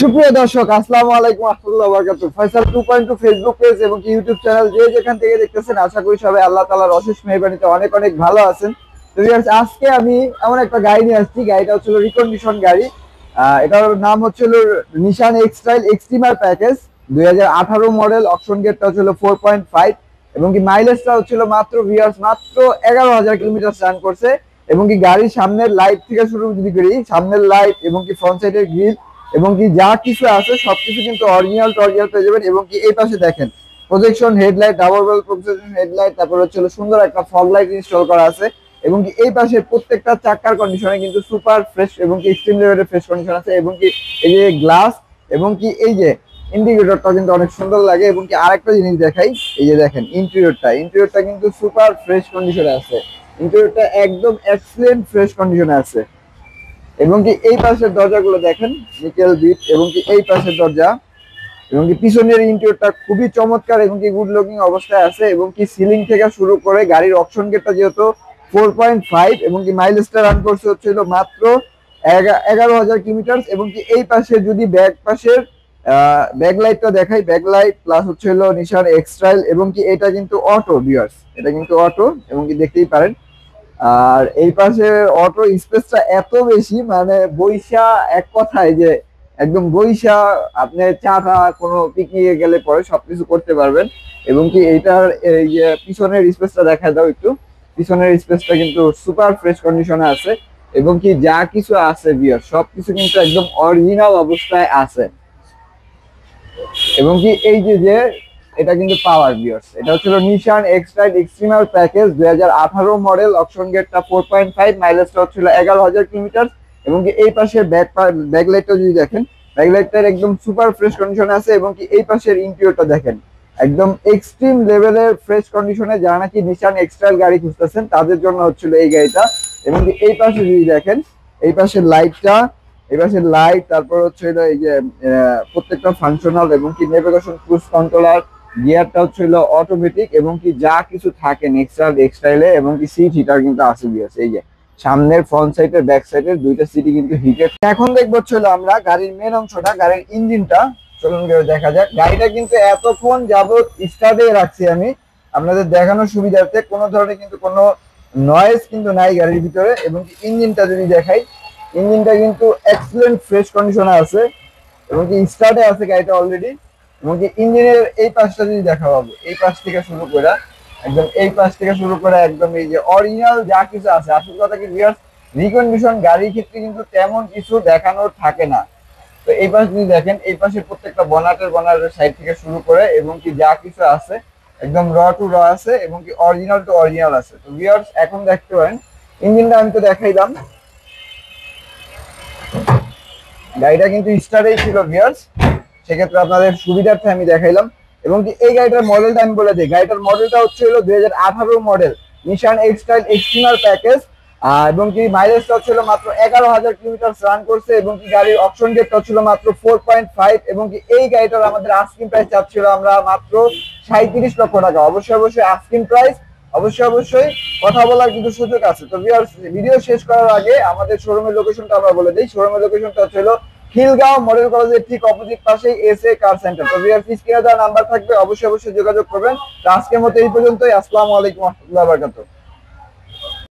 সুপ্রিয় দর্শক, আসসালামু আলাইকুম ওয়া বারাকাতুহু। ফয়সাল 2.2 ফেসবুক পেজ এবং ইউটিউব চ্যানেল যে যেখান থেকে দেখতেছেন, আশা করি সবাই আল্লাহ তাআলার অশেষ মেহেরবানিতে অনেক অনেক ভালো আছেন। তো ভিউয়ার্স, আজকে আমি এমন একটা গাড়ি নিয়ে আসছি। গাড়িটা হচ্ছে রিকন্ডিশন গাড়ি। এটার নাম হচ্ছে নিশান এক্সটাইল এক্সট্রিমার প্যাকেজ 2018 মডেল। অপশন গেটটা হচ্ছে 4.5 এবং কি মাইলেজটা হচ্ছে মাত্র ভিউয়ার্স মাত্র 11,000 কিলোমিটার রান করছে। এবং কি গাড়ির সামনের লাইট থেকে শুরু যদি করি, সামনের লাইট এবং কি ফ্রন্ট সাইডের গ্রিল এবং কি যা কিছু আছে সবকিছু কিন্তু অরিজিনাল পেয়ে যাবেন। এবং কি এই পাশে দেখেন projection headlight, double bell projection headlight, তারপর হচ্ছে সুন্দর একটা ফগ লাইট ইনস্টল করা আছে। এবং কি এই পাশে প্রত্যেকটা চাকার কন্ডিশনে কিন্তু সুপার ফ্রেশ এবং কি এক্সট্রিম লেভেলের ফ্রেশ কন্ডিশন আছে। এবং কি এই যে গ্লাস এবং কি এই যে ইন্ডিকেটরটা কিন্তু অনেক সুন্দর লাগে। এবং কি আরেকটা জিনিস দেখাই, এই যে দেখেন ইন্টেরিয়রটা কিন্তু সুপার ফ্রেশ কন্ডিশনে আছে। ইন্টেরিয়রটা একদম এক্সিলেন্ট ফ্রেশ কন্ডিশনে আছে। এবং কি এই পাশের দরজাগুলো দেখেন নিকেল বিট। এবং কি এই পাশের দরজা এবং কি পিছনের ইন্টেরিয়রটা খুবই চমৎকার এবং কি গুড লুকিং অবস্থায় আছে। এবং কি সিলিং থেকে শুরু করে গাড়ির অপশন গেটটা যেহেতু 4.5 এবং কি মাইলেজটা রান করছে হচ্ছিল মাত্র 11,000 কিলোমিটার। এবং কি এই পাশে যদি ব্যাক পাশের ব্যাক লাইটটা দেখাই, ব্যাক লাইট প্লাস হচ্ছে নিশান এক্সটাইল এবং কি এটা কিন্তু অটো ভিউয়ার্স, এটা কিন্তু অটো এবং কি দেখতেই পারেন। আর এই পাশে অটো স্পেসটা এত বেশি, মানে বইসা এক কথায় যে একদম বইসা আপনি চা কোনো পিকনিকে গেলে পরে সবকিছু করতে পারবেন। এবং কি এইটার এই যে পিছনের স্পেসটা দেখা দাও একটু, পিছনের স্পেসটা কিন্তু সুপার ফ্রেশ কন্ডিশনে আছে। এবং কি যা কিছু আছে বিয়ার সবকিছু কিন্তু একদম অরিজিনাল অবস্থায় আছে। এবং কি এই যে এটা কিন্তু পাওয়ার বিয়ার্স, এটা হচ্ছিল নিশান এক্সটাইল এক্সট্রিমার প্যাকেজ 2018 মডেল। অপশন গেটটা 4.5, মাইলেজটা হচ্ছিল 11,000 কিলোমিটার। এবং কি এই পাশে ব্যাক লাইটটা যদি দেখেন, ব্যাক লাইটটার একদম সুপার ফ্রেশ কন্ডিশনে আছে। এবং কি এই পাশের ইন্টেরিয়রটা দেখেন একদম এক্সট্রিম লেভেলের ফ্রেশ কন্ডিশনে। যারা নাকি নিশান এক্সটাইল গাড়ি খুঁজতেছেন তাদের জন্য হচ্ছিল এই গাড়িটা। এবং কি এই পাশে যদি দেখেন, এই পাশের লাইটটা, এই পাশের লাইট, তারপর হচ্ছে এই যে প্রত্যেকটা ফাংশনাল এবং কি নেভিগেশন ক্রুজ কন্ট্রোলার, গিয়ারটা হচ্ছিল অটোমেটিক এবং কি যা কিছু থাকে নেক্সট এক্সটাইলে। এবং কি সিট হিটার কিন্তু আছে বিয়াস, এই যে সামনের ফ্রন্ট সাইডের ব্যাক সাইডের দুইটা সিটই কিন্তু হিটেড। এখন দেখবো হচ্ছিল আমরা গাড়ির মেন অংশটা, গাড়ির ইঞ্জিনটা। চলুন দেখা যাক। গাড়িটা কিন্তু এতক্ষণ যাবত স্টার্টে রাখছি আমি আপনাদের দেখানোর সুবিধার্থে, কোনো ধরনের কিন্তু কোনো নয়েজ কিন্তু নাই গাড়ির ভিতরে। এবং কি ইঞ্জিনটা যদি দেখাই, ইঞ্জিনটা কিন্তু এক্সিলেন্ট ফ্রেশ কন্ডিশনে আছে এবং কি স্টার্টে আছে গাড়িটা অলরেডি। এবং কি ইঞ্জিনের এই পাশটা যদি দেখা পাবো, এই পাশ থেকে শুরু করে একদম এই পাশ থেকে শুরু করে একদম এই যে অরিজিনাল যা কিছু আছে। আসল কথা কি ভিউয়ার্স, রিকন্ডিশন গাড়ির ক্ষেত্রে কিন্তু তেমন কিছু দেখানোর থাকে না। তো এই পাশ যদি দেখেন, এই পাশে প্রত্যেকটা বনাটের সাইড থেকে শুরু করে এবং কি যা কিছু আছে একদম র টু র আছে এবং কি অরিজিনাল টু অরিজিনাল আছে। তো ভিউয়ার্স এখন দেখতে পারেন ইঞ্জিনটা আমি তো দেখাইলাম, গাড়িটা কিন্তু স্টার্টেই ছিল ভিউয়ার্স, সেক্ষেত্রে আপনাদের সুবিধার্থে আমি দেখাইলাম। এবং কি এই গাড়িটার মডেলটা আমি বলে দিই, গাড়িটার মডেলটা হচ্ছে 2018 মডেল নিশান এক্সটাইল এক্সট্রিমার প্যাকেজ। এবং কি মাইলেজটা হচ্ছিল মাত্র 11,000 কিলোমিটার রান করছে। এবং কি গাড়ির অপশন গেটটা হচ্ছিল মাত্র 4.5। এবং কি এই গাড়িটার আমাদের আস্কিং প্রাইস চাচ্ছিল আমরা মাত্র 37 লক্ষ টাকা। অবশ্যই আস্কিং প্রাইস, অবশ্যই কথা বলার কিন্তু সুযোগ আছে। তো ভিডিও শেষ করার আগে আমাদের শোরুমের লোকেশনটা আমরা বলে দিই। শোরুমের লোকেশনটা হচ্ছিল খিলগাঁও মডেল কলেজের ঠিক অপোজিট পাশে এসএ কার সেন্টার। তো ভিউয়ার্স স্ক্রিনে দেওয়া নাম্বার থাকবে, অবশ্যই যোগাযোগ করবেন। আজকের মতো এই পর্যন্তই। আসসালামু আলাইকুম ওয়া রাহমাতুল্লাহি ওয়া বারাকাতুহু।